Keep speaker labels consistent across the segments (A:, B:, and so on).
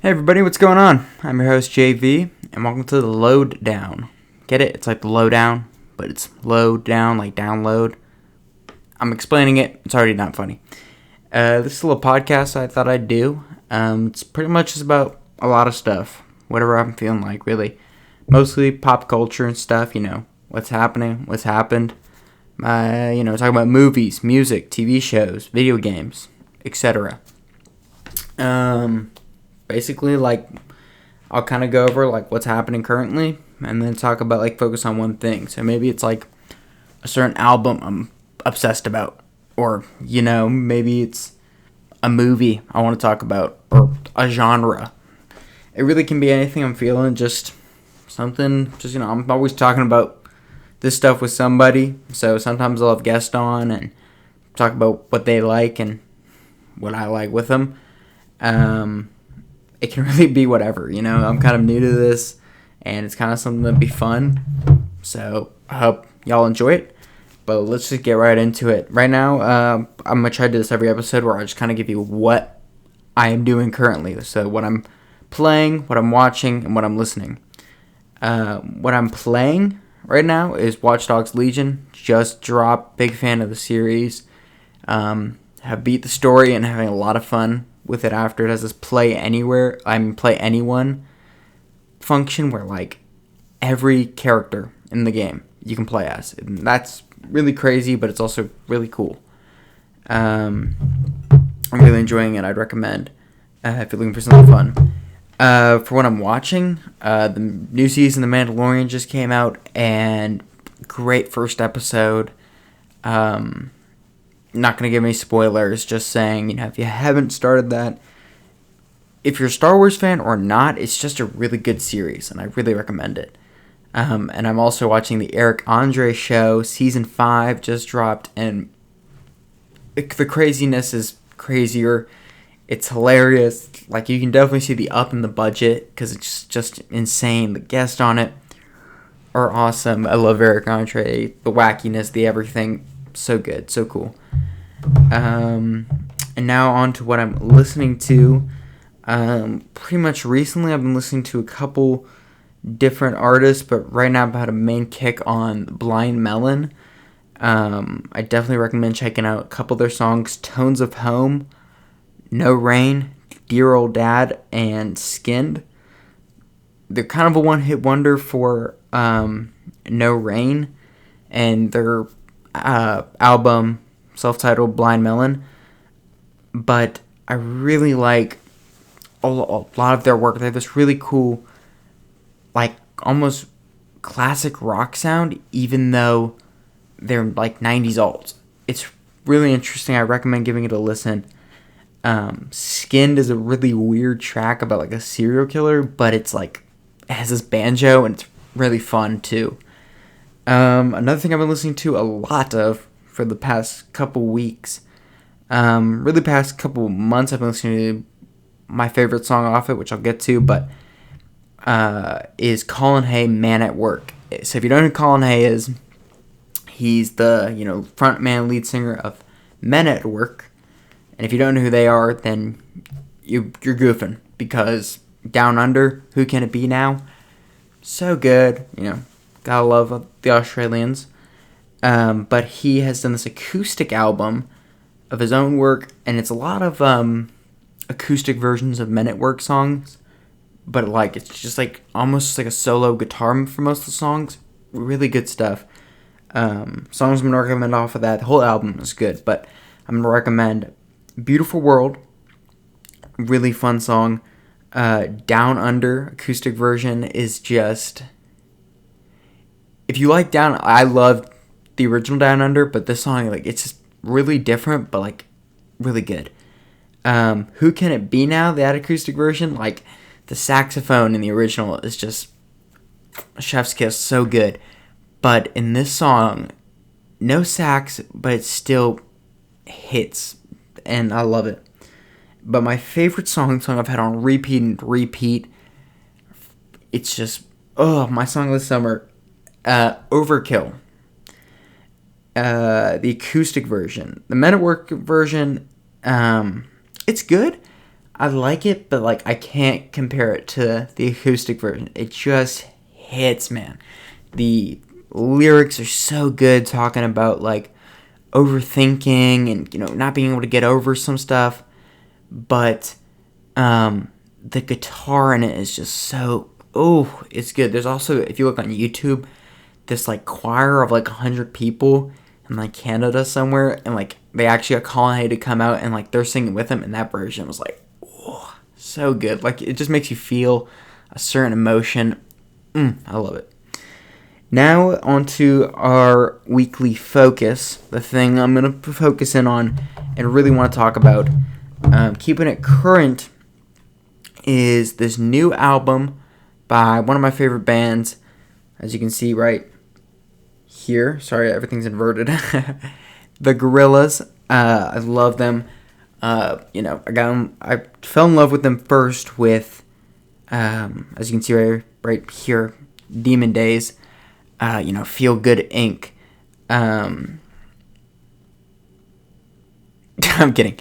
A: Hey everybody, what's going on? I'm your host JV, and welcome to the Lowdown. Get it? It's like the lowdown, but it's low down, like download. I'm explaining it. It's already not funny. This is a little podcast I thought I'd do. It's pretty much just about a lot of stuff, whatever I'm feeling like, really. Mostly pop culture and stuff. What's happening, what's happened. Talking about movies, music, TV shows, video games, etc. Basically, I'll kind of go over, what's happening currently, and then talk about, focus on one thing. So maybe it's, a certain album I'm obsessed about, or, maybe it's a movie I want to talk about, or a genre. It really can be anything I'm feeling, just something, I'm always talking about this stuff with somebody, so sometimes I'll have guests on and talk about what they like and what I like with them. It can really be whatever, I'm kind of new to this, and it's kind of something that'd be fun, so I hope y'all enjoy it, but let's just get right into it. Right now, I'm going to try to do this every episode where I just kind of give you what I am doing currently, so what I'm playing, what I'm watching, and what I'm listening. What I'm playing right now is Watch Dogs Legion, just dropped, big fan of the series, have beat the story and having a lot of fun with it after. It has this play anyone function where every character in the game you can play as. And that's really crazy, but it's also really cool. I'm really enjoying it. I'd recommend if you're looking for something fun. For what I'm watching, the new season of The Mandalorian just came out, and great first episode. Not going to give any spoilers, just saying, if you haven't started that, if you're a Star Wars fan or not, it's just a really good series, and I really recommend it. And I'm also watching the Eric Andre Show. Season 5 just dropped, and the craziness is crazier. It's hilarious. You can definitely see the up in the budget, because it's just insane. The guests on it are awesome. I love Eric Andre, the wackiness, the everything. So good, so cool. And now on to what I'm listening to. Pretty much recently I've been listening to a couple different artists, but right now I've had a main kick on Blind Melon. I definitely recommend checking out a couple of their songs: Tones of Home, No Rain, Dear Old Dad, and Skinned. They're kind of a one-hit wonder for No Rain, and their album self-titled Blind Melon, but I really like a lot of their work. They have this really cool, almost classic rock sound, even though they're 90s alt. It's really interesting. I recommend giving it a listen. Skinned is a really weird track about a serial killer, but it's it has this banjo, and it's really fun too. Another thing I've been listening to a lot of for the past couple weeks, really past couple months, I've been listening to my favorite song off it, which I'll get to, but is Colin Hay, Man at Work. So if you don't know who Colin Hay is, he's the front man, lead singer of Men at Work, and if you don't know who they are, then you're goofing, because Down Under, Who Can It Be Now? So good, gotta love the Australians. But he has done this acoustic album of his own work, and it's a lot of acoustic versions of Men at Work songs, but it's just almost a solo guitar for most of the songs. Really good stuff. Songs I'm gonna recommend off of that. The whole album is good, but I'm gonna recommend Beautiful World. Really fun song. Down Under acoustic version is just, if you like I love the original Down Under, but this song, it's just really different, but really good. Who Can It Be Now? That acoustic version, the saxophone in the original is just chef's kiss, so good. But in this song, no sax, but it still hits, and I love it. But my favorite song I've had on repeat, it's just, my song this summer, Overkill. The acoustic version. The Men at Work version, it's good. I like it, but like I can't compare it to the acoustic version. It just hits, man. The lyrics are so good, talking about like overthinking and not being able to get over some stuff, but the guitar in it is just so it's good. There's also, if you look on YouTube, this like choir of like 100 people in like Canada somewhere, and like they actually got Colin Hay to come out and like they're singing with him, and that version was like so good. Like it just makes you feel a certain emotion. I love it. Now on to our weekly focus, the thing I'm going to focus in on and really want to talk about, keeping it current, is this new album by one of my favorite bands, as you can see right here. Sorry, everything's inverted. The Gorillaz. I love them. I fell in love with them first with, as you can see right here, Demon Days. Feel Good Inc. I'm kidding.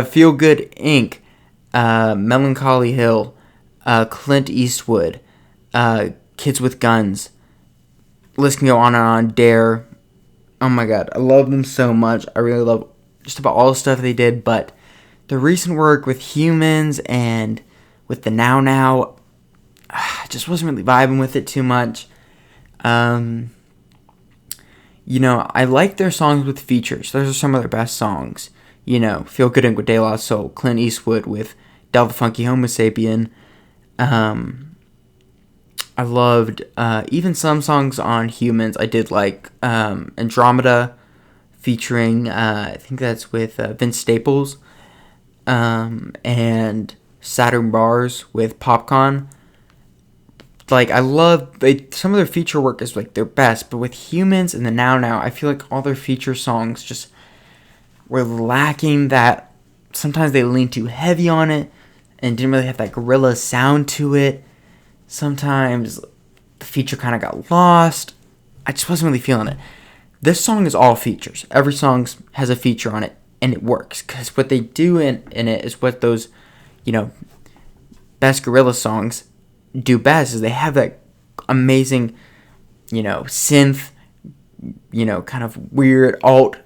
A: Feel Good Inc. Melancholy Hill, Clint Eastwood, Kids with Guns. List can go on and on. Dare. Oh my god, I love them so much. I really love just about all the stuff they did, but the recent work with Humans and with the Now, I just wasn't really vibing with it too much. I like their songs with features. Those are some of their best songs. Feel Good Inc. with De La Soul, Clint Eastwood with Del the Funky Homo Sapien. I loved even some songs on Humans. I did like Andromeda featuring, I think that's with Vince Staples, and Saturn Bars with Popcorn. Like, I love, some of their feature work is like their best, but with Humans and the Now, I feel like all their feature songs just were lacking that. Sometimes they leaned too heavy on it and didn't really have that Gorillaz sound to it. Sometimes the feature kind of got lost. I just wasn't really feeling it. This song is all features. Every song has a feature on it, and it works. Because what they do in it is what those, best Gorillaz songs do best, is they have that amazing, synth, kind of weird alt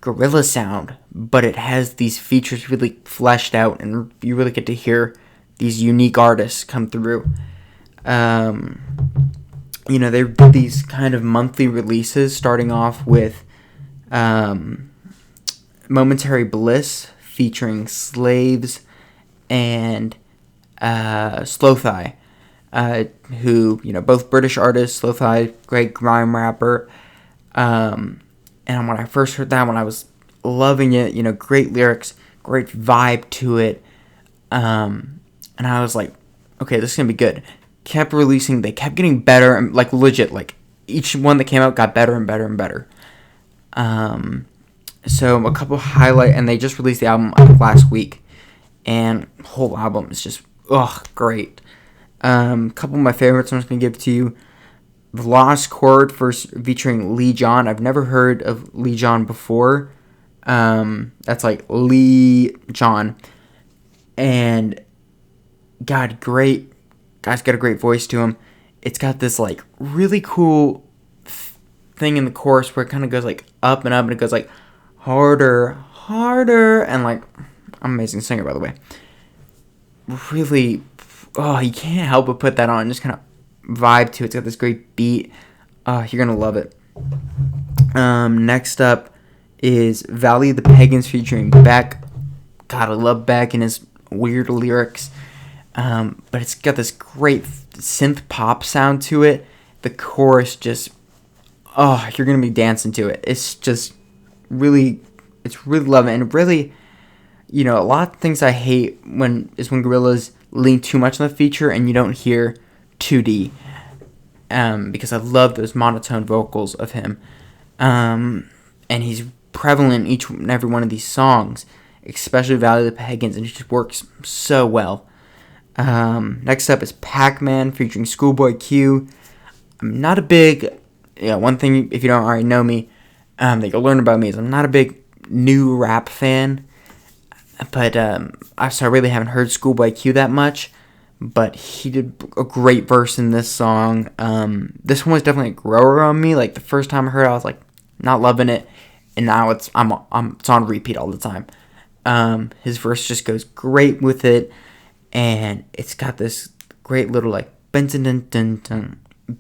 A: Gorillaz sound, but it has these features really fleshed out, and you really get to hear these unique artists come through. They do these kind of monthly releases, starting off with Momentary Bliss featuring Slaves and Slow Thigh, who, both British artists. Slow Thigh, great grime rapper. And when I first heard that one, I was loving it. Great lyrics, great vibe to it. And I was like, okay, this is going to be good. Kept releasing, they kept getting better, and like legit, like each one that came out got better and better and better. So a couple highlight, and they just released the album last week, and the whole album is just great. Couple of my favorites I'm just gonna give to you. The Lost Chord featuring Lee John. I've never heard of Lee John before. That's like Lee John, and God, great. Guy's got a great voice to him. It's got this like really cool thing in the chorus where it kind of goes like up and up, and it goes like harder, and like, I'm an amazing singer, by the way. Really, you can't help but put that on. Just kind of vibe to it. It's got this great beat. You're gonna love it. Next up is Valley of the Pagans featuring Beck. God, I love Beck and his weird lyrics. But it's got this great synth pop sound to it. The chorus just, you're going to be dancing to it. It's just really loving it. And really, a lot of things I hate when Gorillaz lean too much on the feature and you don't hear 2D. Because I love those monotone vocals of him. And he's prevalent in each and every one of these songs, especially Valley of the Pagans, and it just works so well. Next up is Pac-Man featuring Schoolboy Q. I'm not a big, one thing, if you don't already know me, that you'll learn about me, is I'm not a big new rap fan. But I really haven't heard Schoolboy Q that much. But he did a great verse in this song. This one was definitely a grower on me. Like the first time I heard it, I was like not loving it, and now it's on repeat all the time. His verse just goes great with it, and it's got this great little like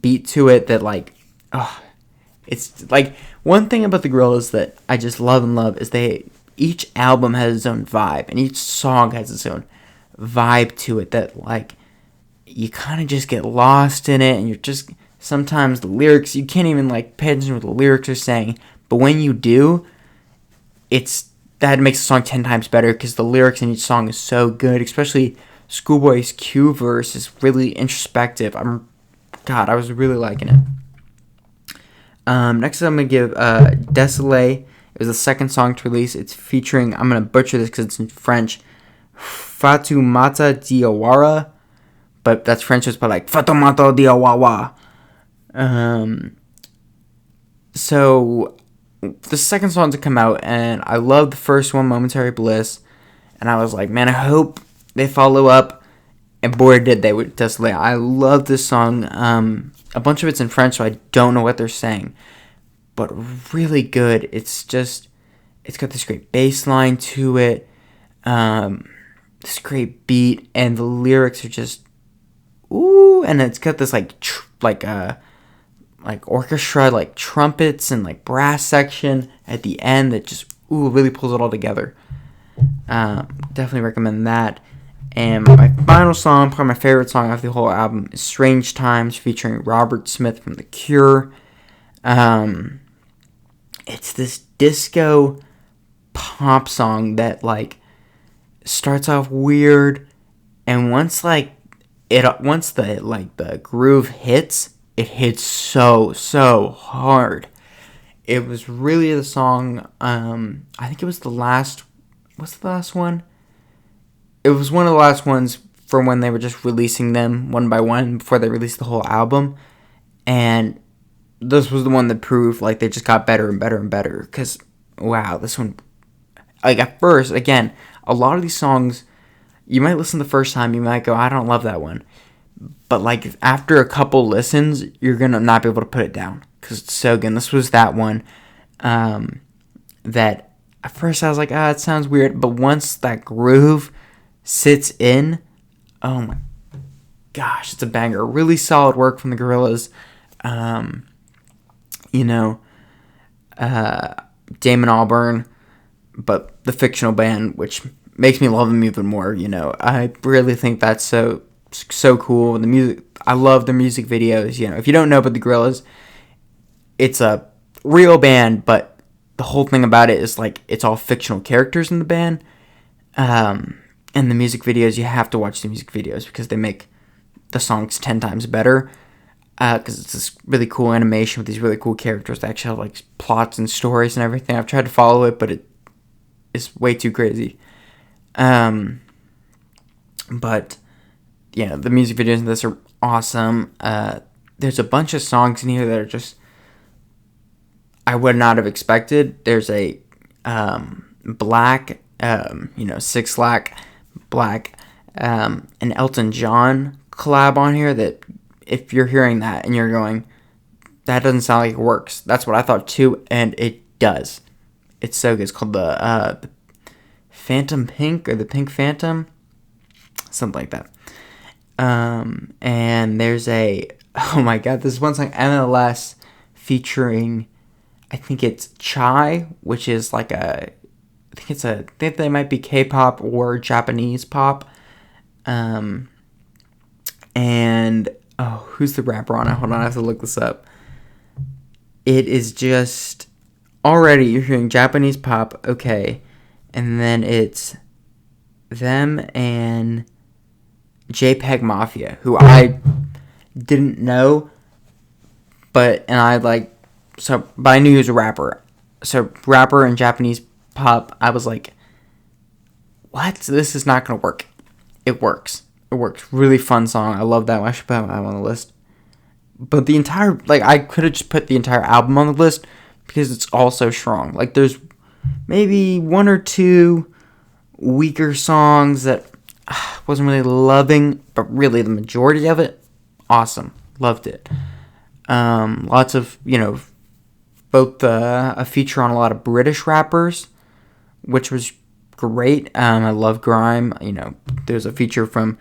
A: beat to it that like, oh, it's like one thing about the Gorillaz that I just love and love is each album has its own vibe, and each song has its own vibe to it that like you kind of just get lost in it, and you're just sometimes the lyrics you can't even like pay attention to what the lyrics are saying, but when you do, that makes the song 10 times better because the lyrics in each song is so good. Especially Schoolboy's Q verse is really introspective. I was really liking it. Next I'm gonna give Désolé. It was the second song to release. It's featuring, I'm gonna butcher this because it's in French, Fatoumata Diawara, but that's French, so it's like Fatoumata Diawara. So the second song to come out, and I love the first one, Momentary Bliss, and I was like, man, I hope they follow up, and boy did they with Désolé. I love this song. A bunch of it's in French, so I don't know what they're saying, but really good. It's got this great bass line to it, this great beat, and the lyrics are just ooh, and it's got this like orchestra, like trumpets and like brass section at the end that just really pulls it all together. Definitely recommend that. And my final song, probably my favorite song off the whole album, is Strange Times featuring Robert Smith from The Cure. It's this disco pop song that like starts off weird, and once the groove hits, it hits so hard. It was really the song, I think it was what's the last one? It was one of the last ones from when they were just releasing them one by one before they released the whole album. And this was the one that proved like they just got better and better and better. Because, wow, this one, like at first, again, a lot of these songs, you might listen the first time, you might go, I don't love that one. But like after a couple listens, you're going to not be able to put it down. Because it's so good. And this was that one that at first I was like, it sounds weird. But once that groove sits in, oh my gosh, it's a banger. Really solid work from the Gorillaz. Damon Albarn, but the fictional band, which makes me love them even more. I really think that's so cool. The music, I love the music videos. If you don't know about the Gorillaz, it's a real band, but the whole thing about it is like it's all fictional characters in the band. And the music videos, you have to watch the music videos because they make the songs 10 times better. Because it's this really cool animation with these really cool characters that actually have like plots and stories and everything. I've tried to follow it, but it is way too crazy. But the music videos in this are awesome. There's a bunch of songs in here that are just I would not have expected. There's a Black, 6 Black, an Elton John collab on here that if you're hearing that and you're going, that doesn't sound like it works. That's what I thought too, and it does. It's so good. It's called the Phantom Pink or the Pink Phantom, something like that. And there's oh my god, this one song, MLS, featuring, I think it's Chai, which is like I think they might be K-pop or Japanese pop. And who's the rapper on it? Hold on, I have to look this up. It is just already you're hearing Japanese pop, okay, and then it's them and JPEG Mafia, who I didn't know, but I knew he was a rapper. So rapper and Japanese pop, I was like, what? This is not gonna work. It works. It works. Really fun song. I love that one. I should put that one on the list. But the entire, I could have just put the entire album on the list because it's all so strong. There's maybe one or two weaker songs that wasn't really loving, but really the majority of it, awesome. Loved it. Lots of, both a feature on a lot of British rappers, which was great. I love grime. There's a feature from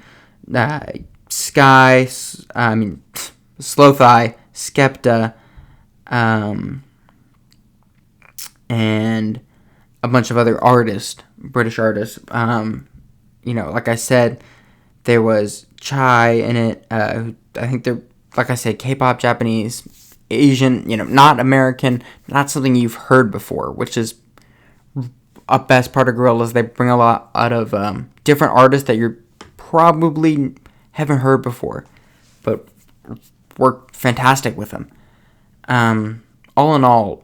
A: Sky, Slow Thigh, Skepta, and a bunch of other artists, British artists. Like I said, there was Chai in it. I think they're, like I said, K-pop, Japanese, Asian, not American, not something you've heard before, which is a best part of Gorillaz. They bring a lot out of different artists that you probably haven't heard before, but work fantastic with them. All in all,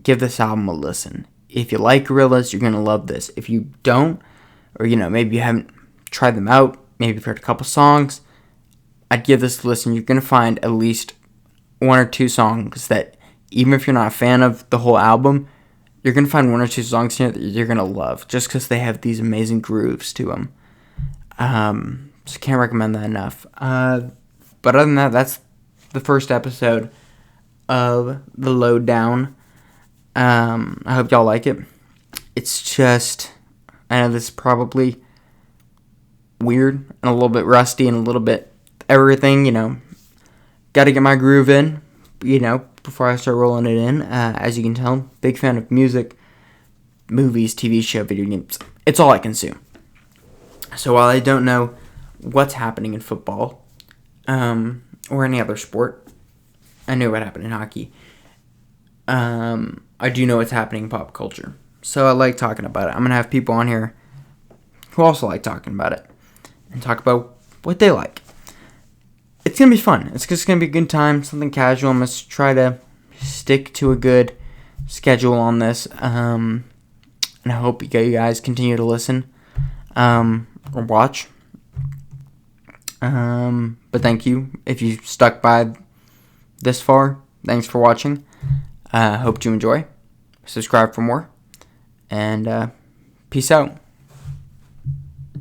A: give this album a listen. If you like Gorillaz, you're going to love this. If you don't, or maybe you haven't tried them out, maybe you've heard a couple songs, I'd give this a listen. You're going to find at least one or two songs that, even if you're not a fan of the whole album, you're going to find one or two songs here that you're going to love, just because they have these amazing grooves to them. So can't recommend that enough. But other than that, that's the first episode of The Lowdown. I hope y'all like it. It's just, I know this is probably weird and a little bit rusty and a little bit everything, got to get my groove in, before I start rolling it in. As you can tell, big fan of music, movies, TV show, video games. It's all I consume. So while I don't know what's happening in football, or any other sport, I know what happened in hockey. I do know what's happening in pop culture. So I like talking about it. I'm going to have people on here who also like talking about it and talk about what they like. It's going to be fun. It's just going to be a good time, something casual. I'm going to try to stick to a good schedule on this. And I hope you guys continue to listen or watch. But thank you. If you stuck by this far, thanks for watching. Hope you enjoy. Subscribe for more. And peace out.